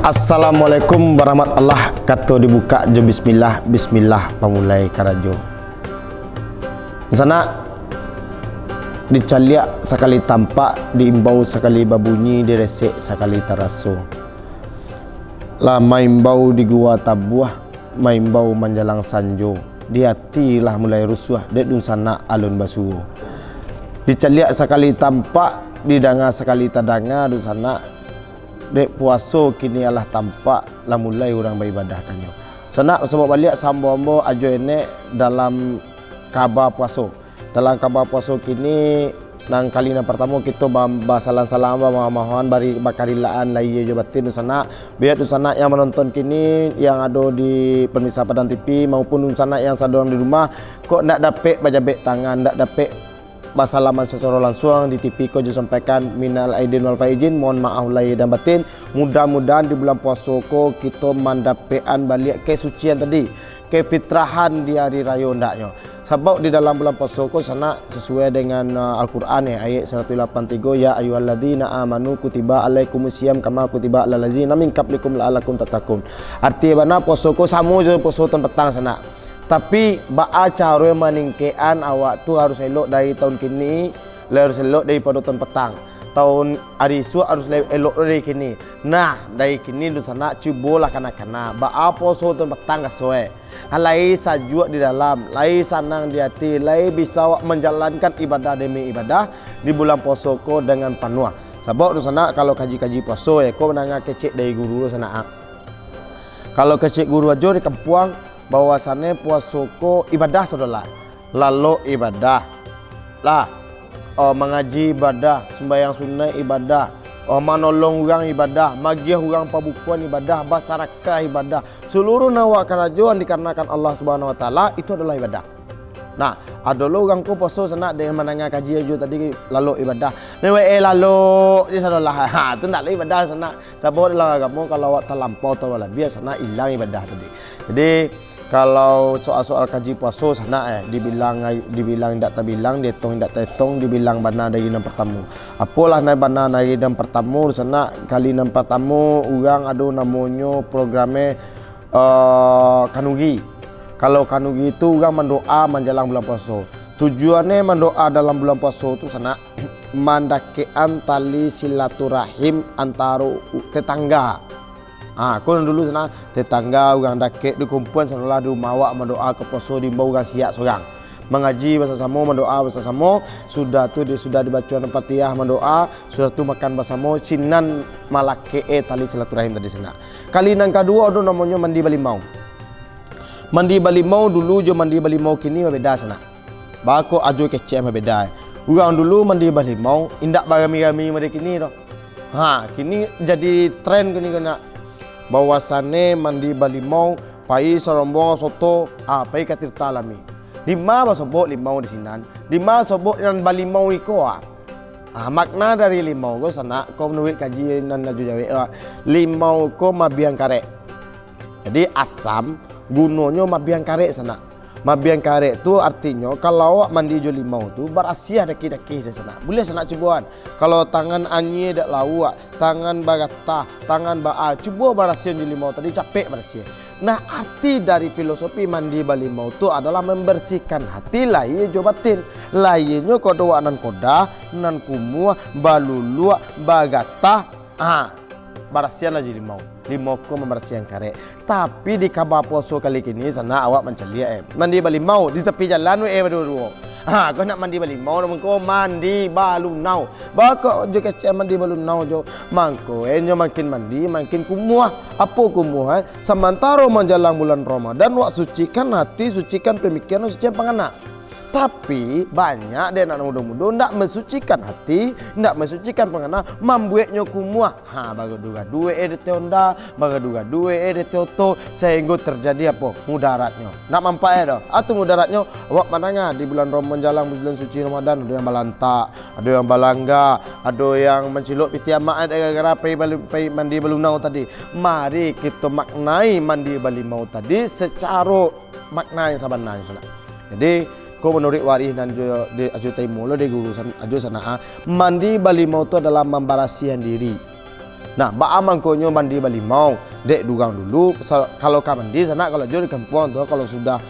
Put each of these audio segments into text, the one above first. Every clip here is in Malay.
Assalamualaikum warahmatullahi kata dibuka je bismillah pemulai karajo. Sana dicaliak sekali tampak, diimbau sekali babunyi, diresek sekali taraso. Lah maimbau di gua tabuah, maimbau manjalang sanjo. Di hati lah mulai rusuh, dek dun sana alun basuh. Dicaliak sekali tampak, didanga sekali tadanga dun sana. Dek puaso kini Allah tampak lah mulai orang beribadah kanyo. Sana sebab balik sambo-ambo ajo ene dalam kabar puaso. Dalam kabar puaso kini nang kali na pertama kita basalan-salam mohon bari bakarilaan lai je batin sana. Biar tu sana yang menonton kini yang ada di pemirsa Padang TV maupun sana yang sadang di rumah kok nak dapat bajabek tangan, nak dapat basalaman secara langsung di TV ko je sampaikan minal aidin wal faizin, mohon maaf lahir dan batin. Mudah-mudahan di bulan puasa ko kita mandapean balik kesucian tadi, kefitrahan di hari raya ndaknya. Sebab di dalam bulan puasa ko sana sesuai dengan Al-Quran ayat 183, ya ayyuhalladzina amanu kutiba alaikumusiyam kama kutiba alal ladzina min qablikum la'allakum tattaqun. Arti bana puasa ko sama je puasa ton petang sana. Tapi ba'a cara meningkean awak tu harus elok dari tahun kini, harus elok daripada tahun petang. Tahun hari esok harus elok dari kini. Nah, dari kini tu sana cubalah kanak-kanak. Ba'a poso tahun petang kasoi. Lai sajuk di dalam, lai sanang di hati, lai bisa awak menjalankan ibadah demi ibadah di bulan poso ko dengan penuh. Sebab tu sana kalau kaji-kaji poso ko menanga kecek dari guru tu sana. Kalau kecek guru aja di kampuang bahwasannya puasa ko ibadah saudara, lalu ibadah lah, mengaji ibadah, sembahyang sunnah ibadah, menolong orang ibadah, magiah orang pabukuan ibadah, basaraka ibadah, seluruh nawak kerajuan dikarenakan Allah Subhanahu Wa Taala itu adalah ibadah. Nah, ada lo orang ko puasa sana dia menanga kaji aja tadi lalu ibadah. Mewe lalu di sana lah. Ha, tu nak ibadah sana. Sebab dalam agama kalau awak terlampau atau lebih sana hilang ibadah tadi. Jadi kalau soal-soal kaji puasa sana dibilang tak terbilang, dihitung tak terhitung, dibilang bana dari yang pertama. Apalah naik bana dari yang pertama sana kali yang pertama orang ada namanya programnya kanugi. Kalau kanugi itu orang mendoa menjelang bulan puasa. Tujuannya mendoa dalam bulan puasa itu sana mandakean tali silaturahim antara tetangga. Kau dulu sana tetangga orang dakek dikumpulan setelah di rumah awak mendoa ke puasa di bawah orang siap seorang. Mengaji bersama, mendoa bersama, sudah dibaca Al-Fatihah mendoa, sudah tu makan bersama sinan malake tali silaturahim tadi sana. Kali yang kedua ada namanya mandi balimau. Mandi balimau dulu jo mandi balimau kini berbeza sana. Bako ajo kecek berbeza. Orang dulu mandi balimau indak barami-rami mereka kini dah. Kini jadi tren kini kena bahwasannya mandi balimau pai serombongan soto pai katirta alami. Lima basobok limau di sinan. Lima sobok yang balimau iko makna dari limau ko sana ko menulis kaji nan laju jawe. Limau ko mabiang karek. Jadi asam gunanya mabiang karek sana. Mabiang karek tu artinya kalau awak mandi jo limau tu berasiah daki-daki di sana. Boleh sana cubaan. Kalau tangan anye dak lawak, tangan bagata, tangan baa, cuba berasiah jo limau tadi capek berasiah. Nah, arti dari filosofi mandi balimau tu adalah membersihkan hati lahir jo batin. Lahirnya kodo nan koda, nan kumua, balulua, bagata, berasiah jo limau. Limau ko membersihkan karek. Tapi di kabar puasa kali ini sana awak mencelia mandi balimau di tepi jalan berdua. Kau nak mandi balimau mangko mandi balunau. Bako jo kecek mandi balunau jo mangko enyo makin mandi makin kumuah. Apa kumuah? Sementara menjelang bulan Ramadan wak sucikan hati, sucikan pemikiran, sucikan panganak. Tapi banyak dia anak muda-muda ndak mensucikan hati, ndak mensucikan pengenal, membuatnya kumuah. Baru duga dua honda, baru duga dua oto sehingga terjadi apa? Mudaratnya. Nak mampai dah. Atau mudaratnya awak mananga di bulan Ramadan menjelang bulan suci Ramadan ada yang balantak, ada yang balangga, ada yang menciluk piti amat gara-gara pai mandi balunau tadi. Mari kita maknai mandi balimau tadi secara makna yang sebenarnya. Jadi ko menurut waris dan di aju timur di guru aju sana mandi balimau itu adalah memberasihkan diri. Nah, baamang konyo mandi balimau. Dek dugang dulu. Kalau ka mandi sana kalau jauh di kampung tu kalau sudah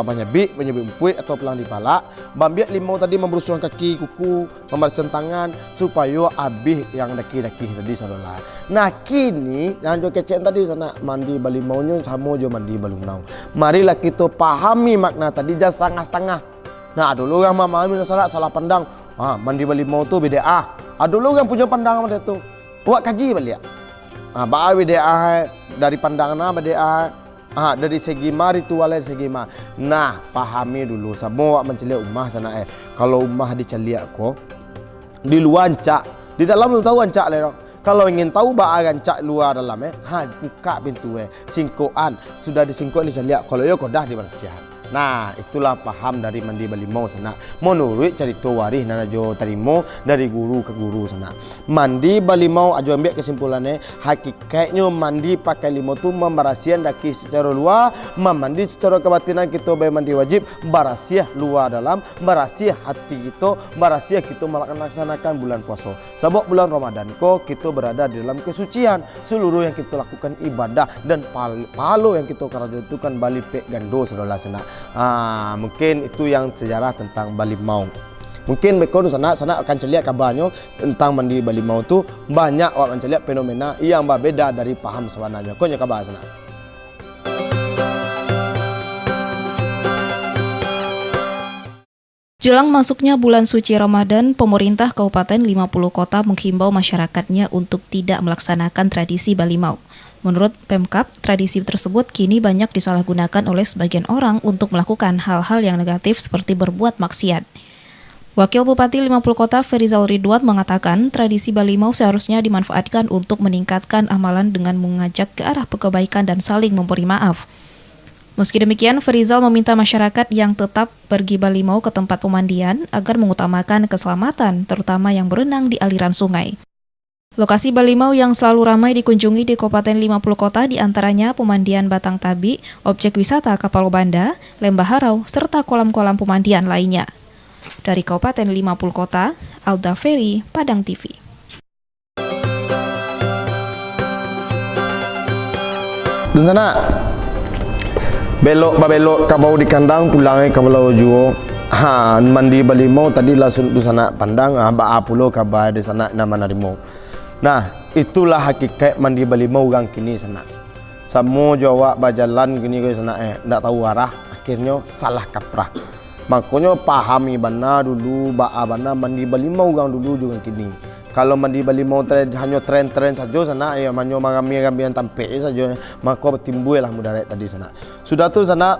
menyebik empui atau pelang di palak, bambiak limau tadi membersihkan kaki, kuku, membersihkan tangan supaya habis yang daki-daki tadi saudara. Nah, kini yang jo kecek tadi sana mandi balimaunya sama jo mandi balunau. Marilah kita pahami makna tadi jangan setengah-setengah. Nah, dulu yang memahami salah pandang. Mandi balimau tu beda. Dulu yang punya pandangan macam tu. Buat kaji balik. Ba'a beda dari pandangan beda. Dari segi ritual dari segi Nah, pahami dulu semua menceliak umah sana Kalau umah diceliak ko di luar ancak, di dalam lu tahu ancak le. Kalau ingin tahu ba'a ancak luar dalam buka pintu singkoan sudah disingkok diceliak kalau yo kodah dibersihan. Nah, itulah paham dari mandi balimau sana. Menurut cerita waris nana jo terima dari guru ke guru sana. Mandi balimau ajo ambil kesimpulannya, hakikatnya mandi pakai limau tu memberasihan daki secara luar, memandi secara kebatinan kita bayi mandi wajib, berasiah luar dalam, berasiah hati kita, berasiah kita melaksanakan bulan puasa. Sebab bulan Ramadan ko kita berada di dalam kesucian, seluruh yang kita lakukan ibadah dan pahala yang kita kerjakan balik pek gando saudara sana. Mungkin itu yang sejarah tentang balimau. Mungkin bekon sana akan celiak kabarnya tentang mandi balimau tu banyak orang celiak fenomena yang berbeda dari paham sebenarnya. Kau kabar sana. Jelang masuknya bulan suci Ramadan, pemerintah Kabupaten 50 Kota menghimbau masyarakatnya untuk tidak melaksanakan tradisi balimau. Menurut Pemkab, tradisi tersebut kini banyak disalahgunakan oleh sebagian orang untuk melakukan hal-hal yang negatif seperti berbuat maksiat. Wakil Bupati 50 Kota Ferizal Ridwan mengatakan tradisi balimau seharusnya dimanfaatkan untuk meningkatkan amalan dengan mengajak ke arah kebaikan dan saling memberi maaf. Meski demikian, Ferizal meminta masyarakat yang tetap pergi balimau ke tempat pemandian agar mengutamakan keselamatan, terutama yang berenang di aliran sungai. Lokasi balimau yang selalu ramai dikunjungi di Kabupaten 50 Kota diantaranya pemandian Batang Tabi, objek wisata Kapal Banda, Lembah Harau, serta kolam-kolam pemandian lainnya. Dari Kabupaten 50 Kota, Alda Ferry, Padang TV. Di sana belok kabau di kandang pulangnya kabau juo. Mandi balimau tadi langsung di sana pandang ba'a pulau kabar di sana nama narimo. Nah, itulah hakikat mandi balimau orang kini sana. Semua Jawa berjalan gini ke sana ndak tahu arah, akhirnya salah kaprah. Makanya pahami benar dulu ba'a benar mandi balimau orang dulu juga kini. Kalau mandi balimau hanya tren-tren saja sana hanya mangami-mangami yang tampil saja, maka timbullah mudarat tadi sana. Sudah tu sana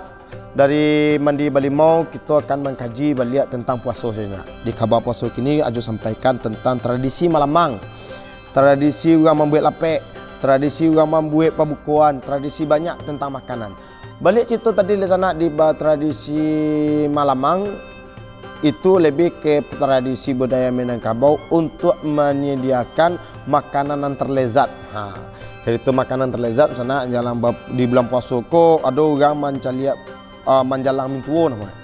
dari mandi balimau kita akan mengkaji balik tentang puasa saja. Di kabar puasa kini ajo sampaikan tentang tradisi malamang. Tradisi orang membuat lapek, tradisi orang membuat pembukuan, tradisi banyak tentang makanan. Balik cerita tadi di sana di tradisi Malamang itu lebih ke tradisi budaya Minangkabau untuk menyediakan makanan yang terlezat. Cerita makanan terlezat sana jalan di bulan puasa ko ada orang menjalang mintuo namanya.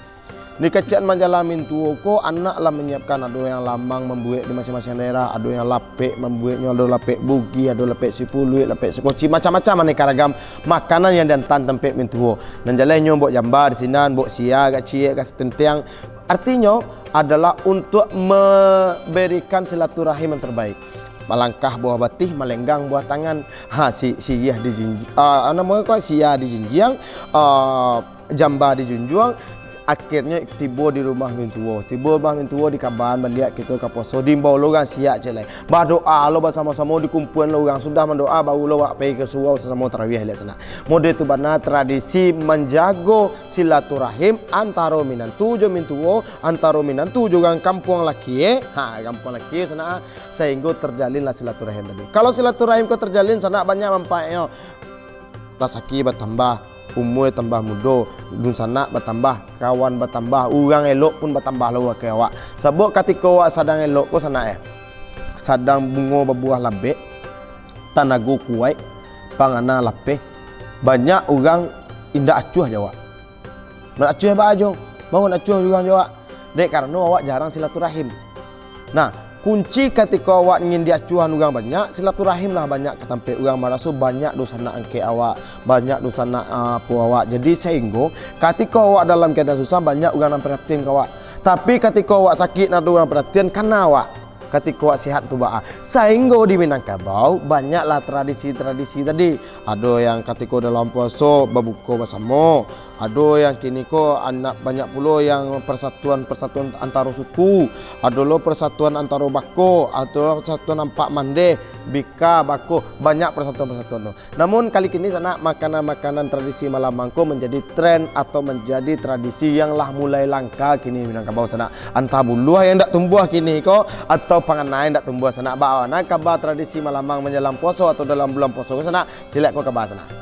Di kecil menjalang mintuo ko anak lah menyiapkan, ada yang lamang membuat di masing-masing daerah, ada yang lapek membuatnya, ada lapek bugi, ada lapek sipuluit, lapek sekoci, macam-macam aneka ragam makanan yang dantan tempat mintuo. Dan jalannya buat jambar di sini, buat sia kat cie kat setentiang. Artinya adalah untuk memberikan silaturahim yang terbaik. Melangkah buah batih, melenggang buah tangan. Siyah di jinjiang, namanya kok siyah di jinjiang, jambar di junjuang. Akhirnya tiba di rumah mintuo. Tiba rumah mintuo di kaban balik kita ke poso dimbau lorang siap celai. Berdoa lo bersama-sama dikumpulkan lorang sudah mendoa baru lo pergi ke surau sama tarawih di sana. Model itu benar tradisi menjaga silaturahim antara minantu jo mintuo, antara minantu juga kampung laki kampung laki sana sehingga terjalinlah silaturahim tadi. Kalau silaturahim kau terjalin sana banyak manfaatnya. Rezeki bertambah, umur tambah muda, dun sana bertambah, kawan bertambah, orang elok pun bertambah lawa ke awak. Sebab ketika awak sadang elok ko sana sadang bunga berbuah labek, tanago kuat, pangana lapeh, banyak orang indah acuh jawab. Nak acuh apa ajo? Bangun acuh orang jawab. Dek karena awak jarang silaturahim. Nah, kunci ketika awak ingin diacuhan orang banyak, silaturahim lah banyak ketampe orang maraso banyak dosa nak angke awak, banyak dosa nak apa awak. Jadi sehingga ketika awak dalam keadaan susah banyak orang nak perhatian ke awak. Tapi ketika awak sakit nak ada orang perhatian karena awak ketika awak sihat tu ba'a. Sehingga di Minangkabau banyaklah tradisi-tradisi tadi. Ada yang ketika dalam puasa berbuka bersama. Ada yang kini ko anak banyak pula yang persatuan antara suku. Ada lo persatuan antara bako, ada persatuan empat mandeh, bika, bako, banyak persatuan-persatuan tu. Namun kali kini sana makanan-makanan tradisi malam mangko menjadi tren atau menjadi tradisi yang lah mulai langka kini Minangkabau sana. Entah buluh yang ndak tumbuh kini ko atau panganan yang ndak tumbuh sana. Bawa nak kabar tradisi malamang menjelang puasa atau dalam bulan puasa sana. Silap ko kabar sana.